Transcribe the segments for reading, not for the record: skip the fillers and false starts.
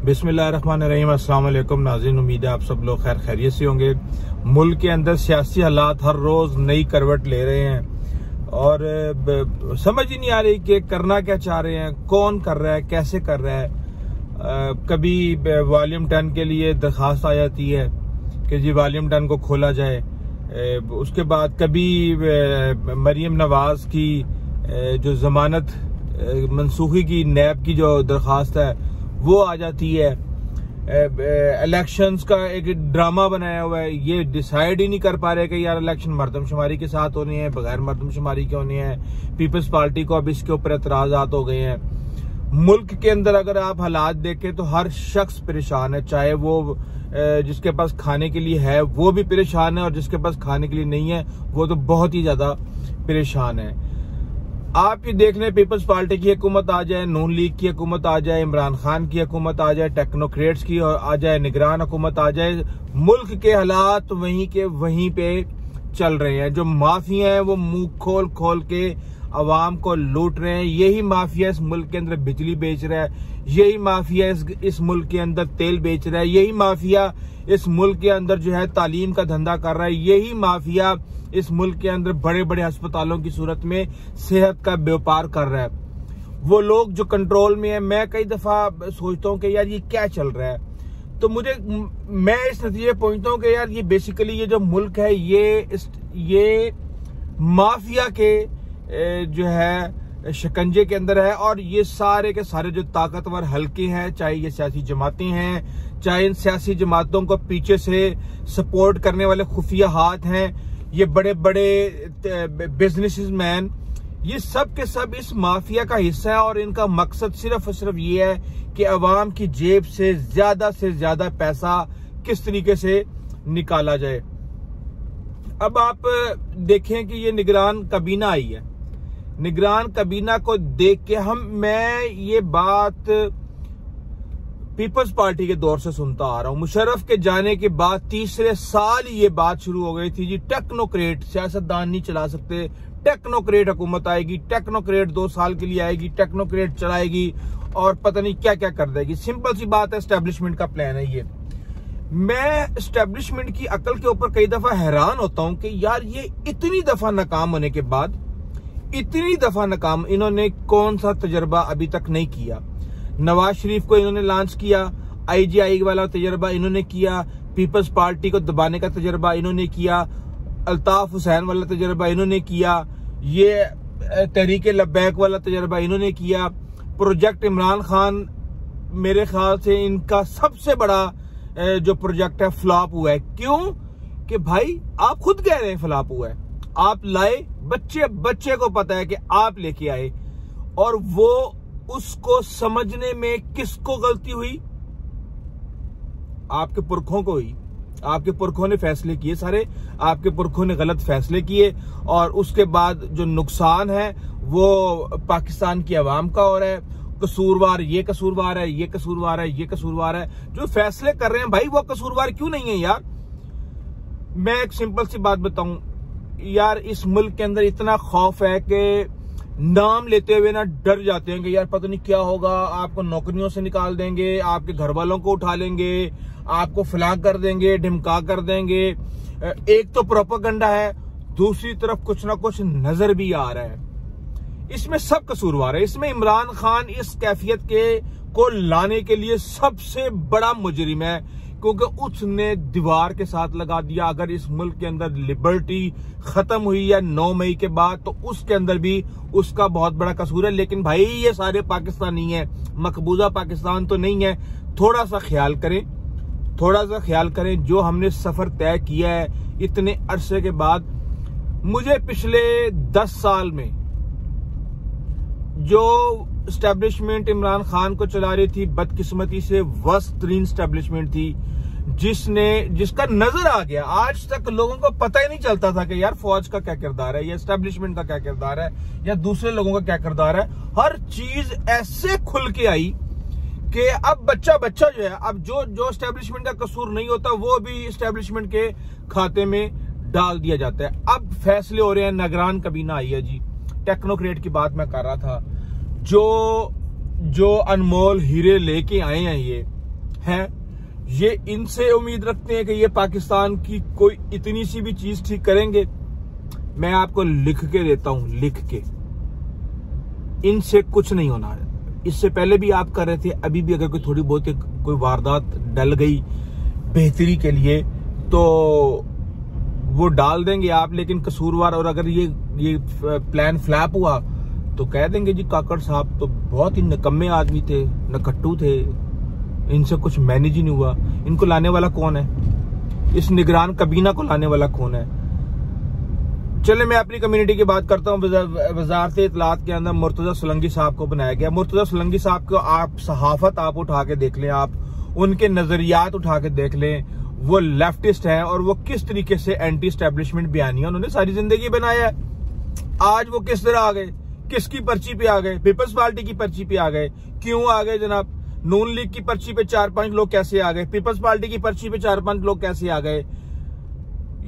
बिस्मिल्लाहिर्रहमानिर्रहीम। अस्सलाम वालेकुम नाज़रीन, उम्मीद है आप सब लोग खैर खैरियत से होंगे। मुल्क के अंदर सियासी हालात हर रोज नई करवट ले रहे हैं और समझ ही नहीं आ रही कि करना क्या चाह रहे हैं, कौन कर रहा है, कैसे कर रहा है। कभी वॉल्यूम 10 के लिए दरखास्त आ जाती है कि जी वॉल्यूम 10 को खोला जाए। उसके बाद कभी मरीम नवाज की जो जमानत मनसूखी की नैब की जो दरखास्त है वो आ जाती है। इलेक्शंस का एक ड्रामा बनाया हुआ है, ये डिसाइड ही नहीं कर पा रहे कि यार इलेक्शन मर्दमशुमारी के साथ होने हैं, बगैर मर्दमशुमारी के होने हैं। पीपल्स पार्टी को अब इसके ऊपर एतराजात हो गए हैं। मुल्क के अंदर अगर आप हालात देखें तो हर शख्स परेशान है, चाहे वो जिसके पास खाने के लिए है वो भी परेशान है और जिसके पास खाने के लिए नहीं है वो तो बहुत ही ज्यादा परेशान है। आप ये देख लें, पीपल्स पार्टी की हुकूमत आ जाए, नून लीग की हुकूमत आ जाए, इमरान खान की हुकूमत आ जाए, टेक्नोक्रेट्स की आ जाए, निगरान हुकूमत आ जाए, मुल्क के हालात वहीं के वहीं पे चल रहे हैं। जो माफिया हैं वो मुंह खोल खोल के अवाम को लूट रहे हैं। यही माफिया इस मुल्क के अंदर बिजली बेच रहा है, यही माफिया इस मुल्क के अंदर तेल बेच रहा है, यही माफिया इस मुल्क के अंदर जो है तालीम का धंधा कर रहा है, यही माफिया इस मुल्क के अंदर बड़े बड़े अस्पतालों की सूरत में सेहत का व्यापार कर रहा है। वो लोग जो कंट्रोल में है, मैं कई दफा सोचता हूँ कि यार ये क्या चल रहा है, तो मैं इस नतीजे पहुंचता हूँ कि यार ये बेसिकली ये जो मुल्क है ये माफिया के जो है शिकंजे के अंदर है। और ये सारे के सारे जो ताकतवर हल्के हैं, चाहे ये सियासी जमातें हैं, चाहे इन सियासी जमातों को पीछे से सपोर्ट करने वाले खुफिया हाथ हैं, ये बड़े बड़े बिजनेसमैन, ये सब के सब इस माफिया का हिस्सा है। और इनका मकसद सिर्फ और सिर्फ ये है कि अवाम की जेब से ज्यादा पैसा किस तरीके से निकाला जाए। अब आप देखें कि ये निगरान काबीना आई है, निगरान काबीना को देख के मैं ये बात पीपल्स पार्टी के दौर से सुनता आ रहा हूं। मुशर्रफ के जाने के बाद तीसरे साल ये बात शुरू हो गई थी, जी टेक्नोक्रेट सियासतदान नहीं चला सकते, टेक्नोक्रेट हुकूमत आएगी, टेक्नोक्रेट 2 साल के लिए आएगी, टेक्नोक्रेट चलाएगी और पता नहीं क्या क्या कर देगी। सिंपल सी बात है, एस्टेब्लिशमेंट का प्लान है ये। मैं एस्टेब्लिशमेंट की अकल के ऊपर कई दफा हैरान होता हूं कि यार ये इतनी दफा नाकाम होने के बाद, इतनी दफा नाकाम, इन्होंने कौन सा तजर्बा अभी तक नहीं किया। नवाज शरीफ को इन्होंने लॉन्च किया, IGI वाला तजर्बा इन्होंने किया, पीपल्स पार्टी को दबाने का तजर्बा इन्होंने किया, अल्ताफ हुसैन वाला तजर्बा इन्होंने किया, ये तहरीक लब्बैक वाला तजर्बा इन्होंने किया। प्रोजेक्ट इमरान खान मेरे ख्याल से इनका सबसे बड़ा जो प्रोजेक्ट है फ्लॉप हुआ है। क्यों? कि भाई आप खुद कह रहे हैं फ्लॉप हुआ है, आप लाए, बच्चे को पता है कि आप लेके आए, और वो उसको समझने में किसको गलती हुई? आपके पुरखों को हुई। आपके पुरखों ने फैसले किए सारे, आपके पुरखों ने गलत फैसले किए और उसके बाद जो नुकसान है वो पाकिस्तान की आवाम का हो रहा है। कसूरवार ये कसूरवार है, ये कसूरवार है, ये कसूरवार है। जो फैसले कर रहे हैं भाई वो कसूरवार क्यों नहीं है यार? मैं एक सिंपल सी बात बताऊं यार, इस मुल्क के अंदर इतना खौफ है कि नाम लेते हुए ना डर जाते हैं कि यार पता नहीं क्या होगा, आपको नौकरियों से निकाल देंगे, आपके घर वालों को उठा लेंगे, आपको फलां कर देंगे, ढिमका कर देंगे। एक तो प्रोपेगेंडा है, दूसरी तरफ कुछ ना कुछ नजर भी आ रहा है। इसमें सब कसूरवार है। इसमें इमरान खान इस कैफियत को लाने के लिए सबसे बड़ा मुजरिम है, क्योंकि उसने दीवार के साथ लगा दिया। अगर इस मुल्क के अंदर लिबर्टी खत्म हुई है 9 मई के बाद, तो उसके अंदर भी उसका बहुत बड़ा कसूर है। लेकिन भाई ये सारे पाकिस्तानी हैं, मकबूजा पाकिस्तान तो नहीं है। थोड़ा सा ख्याल करें जो हमने सफर तय किया है इतने अरसे के बाद। मुझे पिछले 10 साल में जो एस्टेब्लिशमेंट इमरान खान को चला रही थी, बदकिस्मती से वर्स्ट तरीन एस्टेब्लिशमेंट थी, जिसका नजर आ गया। आज तक लोगों को पता ही नहीं चलता था कि यार फौज का क्या किरदार है, या एस्टेब्लिशमेंट का क्या किरदार है, या दूसरे लोगों का क्या किरदार है। हर चीज ऐसे खुल के आई कि अब बच्चा जो है, अब जो एस्टेब्लिशमेंट का कसूर नहीं होता वो भी एस्टेब्लिशमेंट के खाते में डाल दिया जाता है। अब फैसले हो रहे हैं, निगरान काबीना आई है जी। टेक्नोक्रेट की बात मैं कर रहा था, जो अनमोल हीरे लेके आए हैं हैं, ये इनसे उम्मीद रखते हैं कि ये पाकिस्तान की कोई इतनी सी भी चीज ठीक करेंगे। मैं आपको लिख के देता हूं, लिख के, इनसे कुछ नहीं होना है। इससे पहले भी आप कर रहे थे, अभी भी अगर कोई थोड़ी बहुत कोई वारदात डल गई बेहतरी के लिए तो वो डाल देंगे आप, लेकिन कसूरवार, और अगर ये प्लान फ्लैप हुआ तो कह देंगे जी काकड़ साहब तो बहुत ही निकम्मे आदमी थे, नकट्टू थे, इनसे कुछ मैनेज ही नहीं हुआ। इनको लाने वाला कौन है? इस निगरान कबीना को लाने वाला कौन है? चले मैं अपनी कम्युनिटी की बात करता हूँ। वजारत इत्तलात के अंदर मुर्तजा सोलंकी साहब को बनाया गया। मुर्तजा सोलंकी साहब को आप सहाफत आप उठा के देख लें, आप उनके नजरियात उठा के देख लें, वो लेफ्टिस्ट हैं और वो किस तरीके से एंटी एस्टेब्लिशमेंट बयानियां उन्होंने सारी जिंदगी बनाया है। आज वो किस तरह आ गए, किसकी पर्ची पे आ गए? पीपल्स पार्टी की पर्ची पे आ गए। क्यों आ गए जनाब? नून लीग की पर्ची पे 4-5 लोग कैसे आ गए? पीपल्स पार्टी की पर्ची पे 4-5 लोग कैसे आ गए?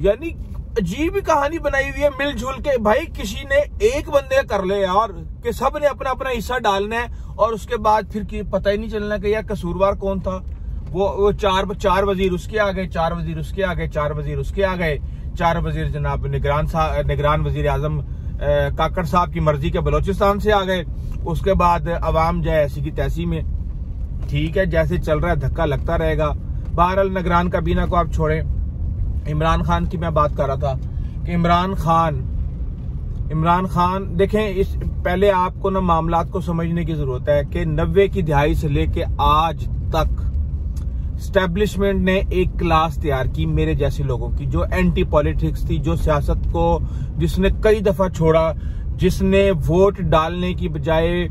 यानी अजीब कहानी बनाई हुई है मिलजुल के। भाई किसी ने एक बंदे कर ले यार, कि सब ने अपना अपना हिस्सा डालना है और उसके बाद फिर पता ही नहीं चलना कि यार कसूरवार कौन था। वो चार वजीर उसके आ गए, 4 वजीर उसके आ गए, 4 वजीर उसके आ गए, 4 वजीर जनाब निगरान वजीर आजम काकड़ साहब की मर्जी के बलोचिस्तान से आ गए। उसके बाद अवाम जो है ऐसी की तैसी में, ठीक है, जैसे चल रहा है धक्का लगता रहेगा। बहरहाल निगरान काबीना को आप छोड़ें, इमरान खान की मैं बात कर रहा था कि इमरान खान देखें, इस पहले आपको ना मामलात को समझने की जरूरत है कि 90 की दहाई से लेके आज तक एस्टेब्लिशमेंट ने एक क्लास तैयार की मेरे जैसे लोगों की, जो एंटी पॉलिटिक्स थी, जो सियासत को जिसने कई दफा छोड़ा, जिसने वोट डालने की बजाय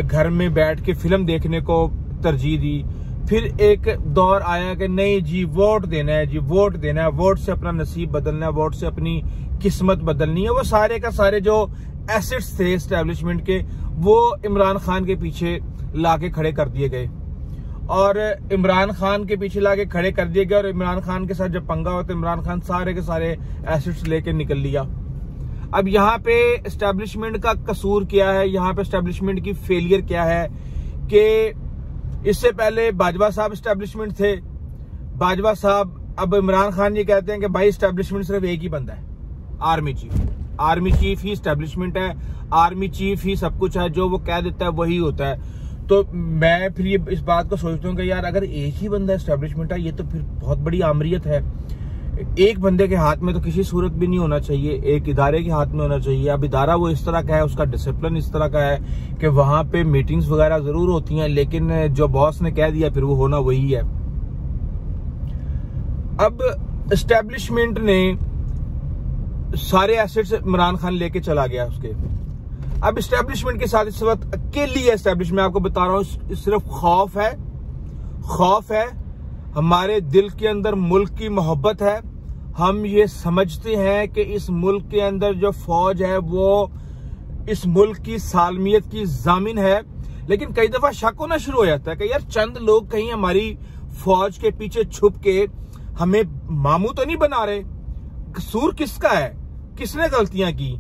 घर में बैठ के फिल्म देखने को तरजीह दी। फिर एक दौर आया कि नहीं जी वोट देना है, जी वोट देना है, वोट से अपना नसीब बदलना है, वोट से अपनी किस्मत बदलनी है। वो सारे का सारे जो एसेट्स थे एस्टेब्लिशमेंट के, वो इमरान खान के पीछे लाके खड़े कर दिए गए और इमरान खान के पीछे लाके खड़े कर दिए गए। और इमरान खान के साथ जब पंगा हुआ तो इमरान खान सारे के सारे एसेट्स लेके निकल लिया। अब यहाँ पे एस्टेब्लिशमेंट का कसूर क्या है, यहाँ पे एस्टेब्लिशमेंट की फेलियर क्या है कि इससे पहले बाजवा साहब एस्टेब्लिशमेंट थे। बाजवा साहब, अब इमरान खान ये कहते हैं कि भाई एस्टेब्लिशमेंट सिर्फ एक ही बंदा है, आर्मी चीफ। आर्मी चीफ ही एस्टेब्लिशमेंट है, आर्मी चीफ ही सब कुछ है, जो वो कह देता है वही होता है। तो मैं फिर ये इस बात को सोचता हूँ कि यार अगर एक ही बंदा एस्टेब्लिशमेंट है, ये तो फिर बहुत बड़ी आमरियत है। एक बंदे के हाथ में तो किसी सूरत भी नहीं होना चाहिए, एक इदारे के हाथ में होना चाहिए। अब इदारा वो इस तरह का है, उसका डिसिप्लिन इस तरह का है कि वहां पे मीटिंग्स वगैरह जरूर होती हैं, लेकिन जो बॉस ने कह दिया फिर वो होना वही है। अब एस्टेब्लिशमेंट ने सारे एसेट्स इमरान खान लेके चला गया उसके। अब एस्टेब्लिशमेंट के साथ इस वक्त अकेली एस्टेब्लिशमेंट, मैं आपको बता रहा हूँ, सिर्फ खौफ है। हमारे दिल के अंदर मुल्क की मोहब्बत है। हम ये समझते हैं कि इस मुल्क के अंदर जो फौज है वो इस मुल्क की सालमियत की जामिन है। लेकिन कई दफा शक होना शुरू हो जाता है कि यार चंद लोग कहीं हमारी फौज के पीछे छुप के हमें मामू तो नहीं बना रहे। कसूर किसका है, किसने गलतियां की?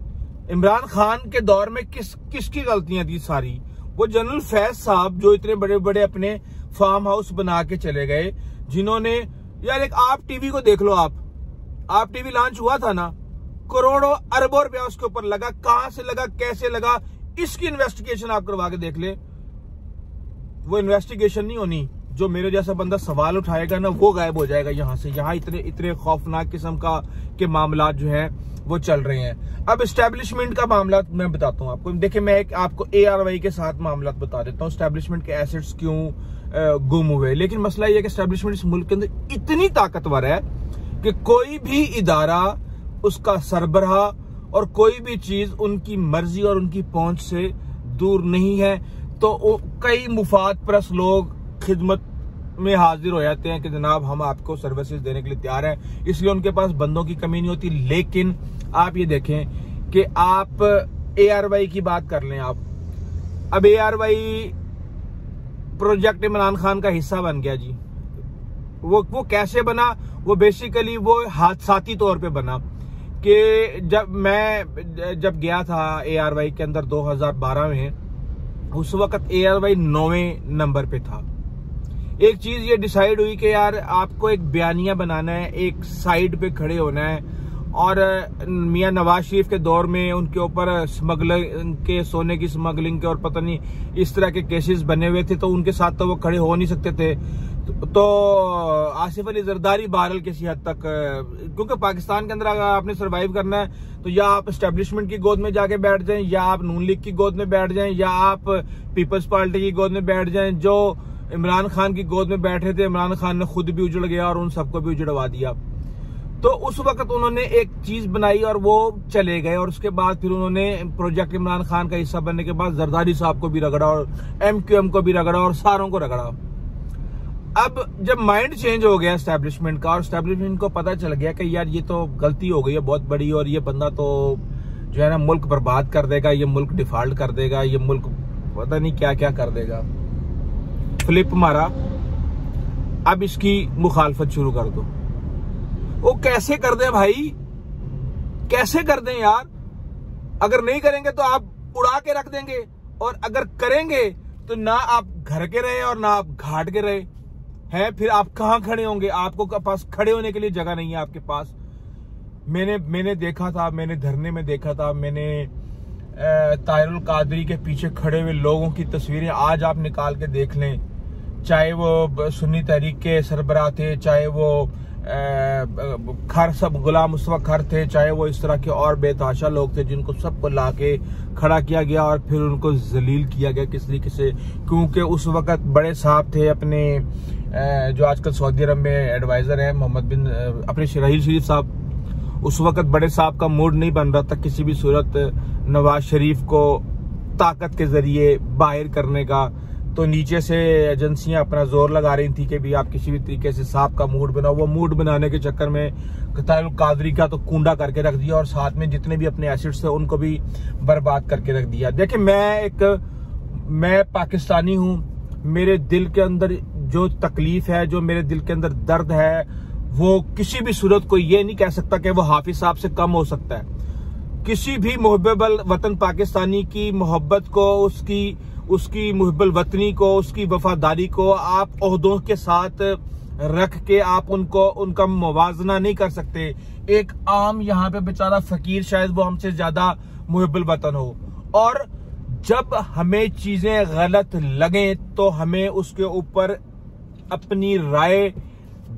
इमरान खान के दौर में किसकी गलतियां थी सारी? वो जनरल फैज साहब जो इतने बड़े बड़े अपने फार्म हाउस बना के चले गए, जिन्होंने यार एक आप टीवी को देख लो, आप टीवी लॉन्च हुआ था ना, करोड़ों अरबों रुपया उसके ऊपर लगा। कहां से लगा, कैसे लगा, इसकी इन्वेस्टिगेशन आप करवा के देख ले। वो इन्वेस्टिगेशन नहीं होनी, जो मेरे जैसा बंदा सवाल उठाएगा ना वो गायब हो जाएगा यहाँ से। यहाँ इतने खौफनाक किस्म के मामला जो हैं वो चल रहे हैं। अब एस्टेब्लिशमेंट का मामला मैं बताता हूँ आपको। देखिए मैं आपको ARY के साथ मामला बता देता हूँ, एस्टेब्लिशमेंट के एसेट्स क्यों गुम हुए। लेकिन मसला ये है कि एस्टेब्लिशमेंट इस मुल्क के अंदर इतनी ताकतवर है कि कोई भी इदारा, उसका सरबराह और कोई भी चीज उनकी मर्जी और उनकी पहुंच से दूर नहीं है। तो कई मुफाद परस्त लोग खिदमत में हाजिर हो जाते हैं कि जनाब हम आपको सर्विसेज देने के लिए तैयार हैं, इसलिए उनके पास बंदों की कमी नहीं होती। लेकिन आप ये देखें कि आप ARY की बात कर लें आप, अब ARY प्रोजेक्ट इमरान खान का हिस्सा बन गया जी। वो कैसे बना? वो बेसिकली वो हादसाती तौर पे बना कि जब गया था ARY के अंदर 2012 में, उस वक्त ARY 9वें नंबर पे था। एक चीज ये डिसाइड हुई कि यार आपको एक बयानिया बनाना है, एक साइड पे खड़े होना है। और मियां नवाज शरीफ के दौर में उनके ऊपर स्मगलिंग के, सोने की स्मगलिंग के और पता नहीं इस तरह के केसेस बने हुए थे, तो उनके साथ तो वो खड़े हो नहीं सकते थे। तो आसिफ अली जरदारी बहरहाल किसी हद तक, क्योंकि पाकिस्तान के अंदर अगर आपने सर्वाइव करना है तो या आप एस्टेब्लिशमेंट की गोद में जाके बैठ जाएं, या आप नून लीग की गोद में बैठ जाएं, या आप पीपल्स पार्टी की गोद में बैठ जाएं। जो इमरान खान की गोद में बैठे थे, इमरान खान ने खुद भी उजड़ गया और उन सबको भी उजड़वा दिया। तो उस वक्त उन्होंने एक चीज बनाई और वो चले गए। और उसके बाद फिर उन्होंने प्रोजेक्ट इमरान खान का हिस्सा बनने के बाद जरदारी साहब को भी रगड़ा और MQM को भी रगड़ा और सारों को रगड़ा। अब जब माइंड चेंज हो गया एस्टेब्लिशमेंट का, और एस्टेब्लिशमेंट को पता चल गया कि यार ये तो गलती हो गई है बहुत बड़ी, और ये बंदा तो जो है ना मुल्क बर्बाद कर देगा, ये मुल्क डिफॉल्ट कर देगा, ये मुल्क पता नहीं क्या क्या कर देगा, फ्लिप मारा, अब इसकी मुखालफत शुरू कर दो। वो कैसे कर दें भाई, कैसे कर दें यार? अगर नहीं करेंगे तो आप उड़ा के रख देंगे, और अगर करेंगे तो ना आप घर के रहे और ना आप घाट के रहे हैं, फिर आप कहां खड़े होंगे? आपको पास खड़े होने के लिए जगह नहीं है आपके पास। मैंने देखा था, मैंने धरने में देखा था, मैंने ताहिरुल कादरी के पीछे खड़े हुए लोगों की तस्वीरें आज आप निकाल के देख लें, चाहे वो सुन्नी तहरीक के सरबराह थे, चाहे वो खर सब गुलाम मुस्तफा खर थे, चाहे वो इस तरह के और बेतहाशा लोग थे जिनको सबको लाके खड़ा किया गया और फिर उनको जलील किया गया किस तरीके से। क्योंकि उस वक्त बड़े साहब थे अपने जो आजकल सऊदी अरब में एडवाइजर हैं मोहम्मद बिन अपने शराहील शरीफ साहब, उस वक्त बड़े साहब का मूड नहीं बन रहा था किसी भी सूरत नवाज शरीफ को ताकत के जरिए बाहर करने का। तो नीचे से एजेंसियां अपना जोर लगा रही थी कि भी आप किसी भी तरीके से साहब का मूड बनाओ। वो मूड बनाने के चक्कर में ताहिरुल कादरी का तो कूंडा करके रख दिया और साथ में जितने भी अपने एसेट्स थे उनको भी बर्बाद करके रख दिया। देखिए मैं पाकिस्तानी हूं, मेरे दिल के अंदर जो तकलीफ है, जो मेरे दिल के अंदर दर्द है, वो किसी भी सूरत को ये नहीं कह सकता कि वो हाफिज साहब से कम हो सकता है। किसी भी मुहब्बल वतन पाकिस्तानी की मोहब्बत को, उसकी मुहब्बल वतनी को, उसकी वफादारी को आप ओहदों के साथ रख के आप उनका मुवाजना नहीं कर सकते। एक आम यहाँ पे बेचारा फकीर, शायद वो हमसे ज्यादा मुहब्बल वतन हो, और जब हमें चीजें गलत लगें तो हमें उसके ऊपर अपनी राय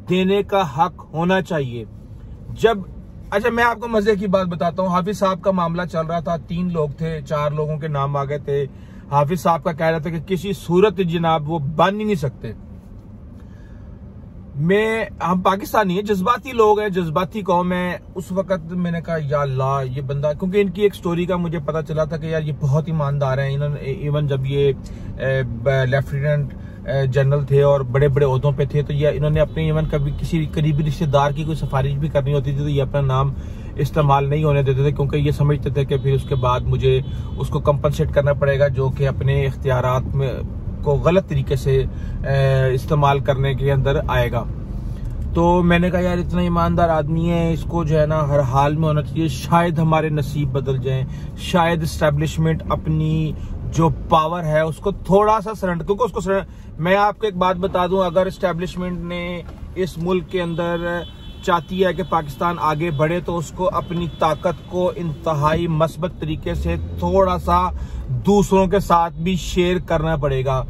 देने का हक होना चाहिए। अच्छा, मैं आपको मजे की बात बताता हूँ। हाफिज साहब का मामला चल रहा था, 3 लोग थे, 4 लोगों के नाम आ गए थे। हाफिज साहब का कह रहा था कि किसी सूरत जनाब वो बन ही नहीं सकते। हम पाकिस्तानी हैं, जज्बाती लोग हैं, जज्बाती कौम है। उस वक्त मैंने कहा या अल्लाह, ये बंदा, क्योंकि इनकी एक स्टोरी का मुझे पता चला था कि यार ये बहुत ईमानदार हैं। इन्होंने इवन जब ये लेफ्टिनेंट जनरल थे और बड़े बड़े ओहदों पे थे, तो ये इन्होंने अपने इवन कभी किसी करीबी रिश्तेदार की कोई सिफारिश भी करनी होती थी तो ये अपना नाम इस्तेमाल नहीं होने देते थे, क्योंकि ये समझते थे कि फिर उसके बाद मुझे उसको कंपनसेट करना पड़ेगा, जो कि अपने इख्तियारात में को गलत तरीके से इस्तेमाल करने के अंदर आएगा। तो मैंने कहा यार इतना ईमानदार आदमी है, इसको जो है ना हर हाल में होना चाहिए। शायद हमारे नसीब बदल जाएं, शायद एस्टेब्लिशमेंट अपनी जो पावर है उसको थोड़ा सा सरेंडर, क्योंकि मैं आपको एक बात बता दूं, अगर एस्टेब्लिशमेंट ने इस मुल्क के अंदर चाहती है कि पाकिस्तान आगे बढ़े तो उसको अपनी ताकत को इंतहाई मस्बत तरीके से थोड़ा सा दूसरों के साथ भी शेयर करना पड़ेगा।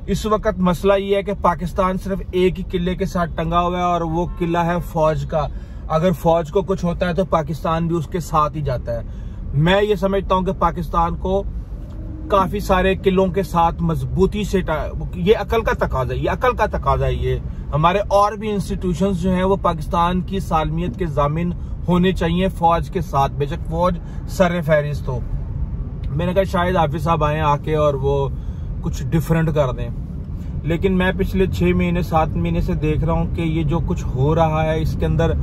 इस वक्त मसला ये है कि पाकिस्तान सिर्फ एक ही किले के साथ टंगा हुआ है और वो किला है फौज का। अगर फौज को कुछ होता है तो पाकिस्तान भी उसके साथ ही जाता है। मैं ये समझता हूं कि पाकिस्तान को काफी सारे किलों के साथ मजबूती से, ये अकल का तकाजा है, ये अकल का तकाजा है। ये हमारे और भी इंस्टीट्यूशंस जो हैं वो पाकिस्तान की सालमियत के जामिन होने चाहिए फौज के साथ, बेशक फौज सर फहरिस्त हो। मैंने कहा शायद हाफिज साहब आए आके और वो कुछ डिफरेंट कर दें, लेकिन मैं पिछले 6 महीने 7 महीने से देख रहा हूं कि ये जो कुछ हो रहा है इसके अंदर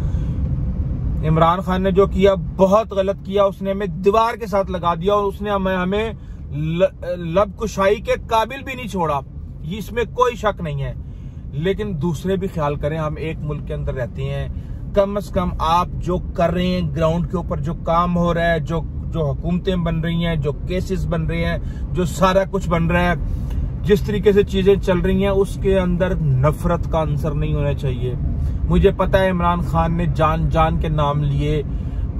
इमरान खान ने जो किया बहुत गलत किया। उसने हमें दीवार के साथ लगा दिया और उसने हमें लब कुशाई के काबिल भी नहीं छोड़ा, इसमें कोई शक नहीं है। लेकिन दूसरे भी ख्याल करें, हम एक मुल्क के अंदर रहते हैं, कम से कम आप जो कर रहे हैं ग्राउंड के ऊपर, जो काम हो रहा है, जो हुकूमतें बन रही हैं, जो केसेस बन रहे हैं, जो सारा कुछ बन रहा है, जिस तरीके से चीजें चल रही हैं उसके अंदर नफरत का आंसर नहीं होना चाहिए। मुझे पता है इमरान खान ने जान जान के नाम लिए,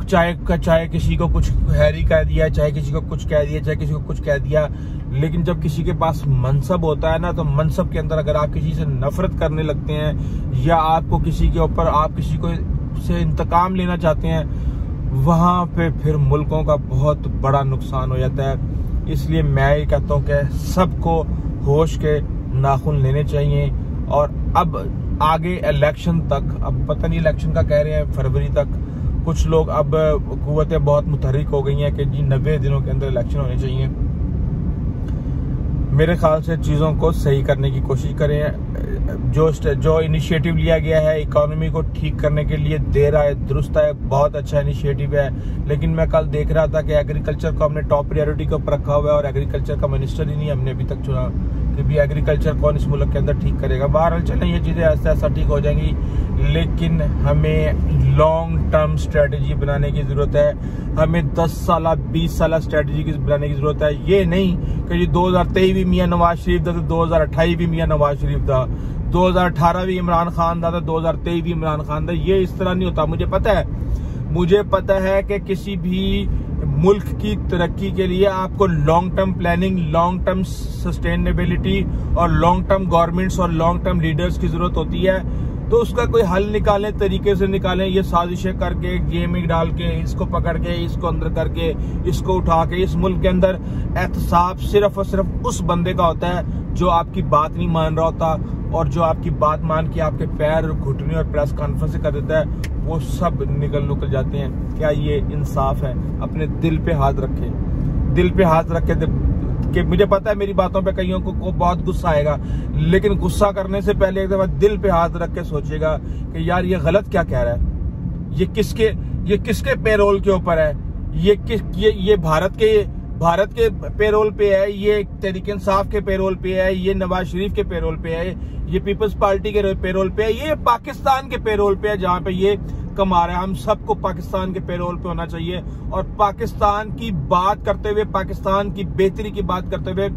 चाहे किसी को कुछ हैरी कह दिया, चाहे किसी को कुछ कह दिया, चाहे किसी को कुछ कह दिया, लेकिन जब किसी के पास मनसब होता है ना, तो मनसब के अंदर अगर आप किसी से नफरत करने लगते हैं या आपको किसी के ऊपर आप किसी को से इंतकाम लेना चाहते हैं, वहां पे फिर मुल्कों का बहुत बड़ा नुकसान हो जाता है। इसलिए मैं ये कहता हूँ कि सबको होश के नाखून लेने चाहिए। और अब आगे इलेक्शन तक, अब पता नहीं इलेक्शन का कह रहे हैं फरवरी तक, कुछ लोग अब कुव्वतें बहुत मुतहरिक हो गई हैं कि जी 90 दिनों के अंदर इलेक्शन होने चाहिए। मेरे ख्याल से चीज़ों को सही करने की कोशिश करें। जो इनिशिएटिव लिया गया है इकोनॉमी को ठीक करने के लिए, देर आए दुरुस्त आए, बहुत अच्छा इनिशिएटिव है। लेकिन मैं कल देख रहा था कि एग्रीकल्चर को हमने टॉप प्रायोरिटी के ऊपर रखा हुआ है और एग्रीकल्चर का मिनिस्टर ही नहीं हमने अभी तक चुना कि भी एग्रीकल्चर कौन इस मुल्क के अंदर ठीक करेगा। बहरहाल चलें, ये चीज़ें ऐसा ऐसा ठीक हो जाएंगी, लेकिन हमें लॉन्ग टर्म स्ट्रेटजी बनाने की जरूरत है। हमें 10 साल 20 साल स्ट्रेटजी बनाने की जरूरत है। ये नहीं कि जी 2023 भी मियां नवाज शरीफ था तो 2028 भी मियां नवाज शरीफ था, 2018 भी इमरान खान था तो 2023 भी इमरान खान था। ये इस तरह नहीं होता। मुझे पता है कि किसी भी मुल्क की तरक्की के लिए आपको long term planning, long term sustainability और लॉन्ग टर्म गवर्नमेंट्स और लॉन्ग टर्म लीडर्स की जरूरत होती है। तो उसका कोई हल निकालें, तरीके से निकालें। ये साजिशें करके, गेम में डाल के, इसको पकड़ के, इसको अंदर करके, इसको उठा के, इस मुल्क के अंदर एहतसाब सिर्फ और सिर्फ उस बंदे का होता है जो आपकी बात नहीं मान रहा होता और जो आपकी बात मान के आपके पैर घुटने और प्रेस कॉन्फ्रेंस कर देता है। वो सब निकल जाते हैं। क्या ये इंसाफ है? अपने दिल पे हाथ रखे, दिल पे हाथ रखे कि मुझे पता है मेरी बातों पे कईयों को बहुत गुस्सा आएगा, लेकिन गुस्सा करने से पहले एक दफा दिल पे हाथ रख के सोचेगा कि यार ये गलत क्या कह रहा है, ये किसके पेरोल के ऊपर है, ये भारत के पेरोल पे है, ये तहरीक इंसाफ के पेरोल पे है, ये नवाज शरीफ के पेरोल पे है, ये पीपल्स पार्टी के पेरोल पे है, ये पाकिस्तान के पेरोल पे है जहां पे ये कमा रहा है। हम सबको पाकिस्तान के पेरोल पे होना चाहिए और पाकिस्तान की बात करते हुए, पाकिस्तान की बेहतरी की बात करते हुए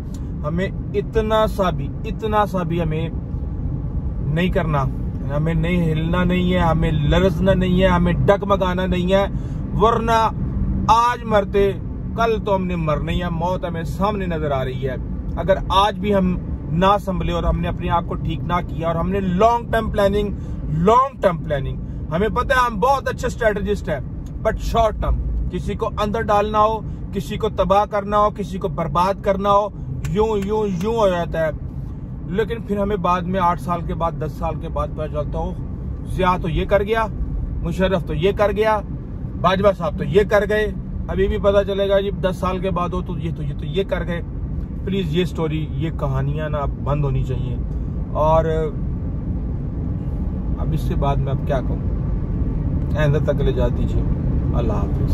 हमें इतना सा भी हमें नहीं करना, हमें नहीं हिलना नहीं है, हमें लरजना नहीं है, हमें डगमगाना नहीं है। वरना आज मरते कल तो हमने मरना ही है। मौत हमें सामने नजर आ रही है। अगर आज भी हम ना संभले और हमने अपने आप को ठीक ना किया और हमने लॉन्ग टर्म प्लानिंग, हमें पता है हम बहुत अच्छे स्ट्रेटेजिस्ट हैं, बट शॉर्ट टर्म, किसी को अंदर डालना हो, किसी को तबाह करना हो, किसी को बर्बाद करना हो, यूं हो जाता है। लेकिन फिर हमें बाद में 8 साल के बाद, 10 साल के बाद पता चलता हो ज़िया तो ये कर गया, मुशर्रफ तो ये कर गया, बाजवा साहब तो ये कर गए। अभी भी पता चलेगा जी 10 साल के बाद हो तो ये कर गए। प्लीज ये स्टोरी, ये कहानियां ना बंद होनी चाहिए। और अब इससे बाद में अब क्या कहूँ, आइंदा तक ले जा दीजिए। अल्लाह हाफिज।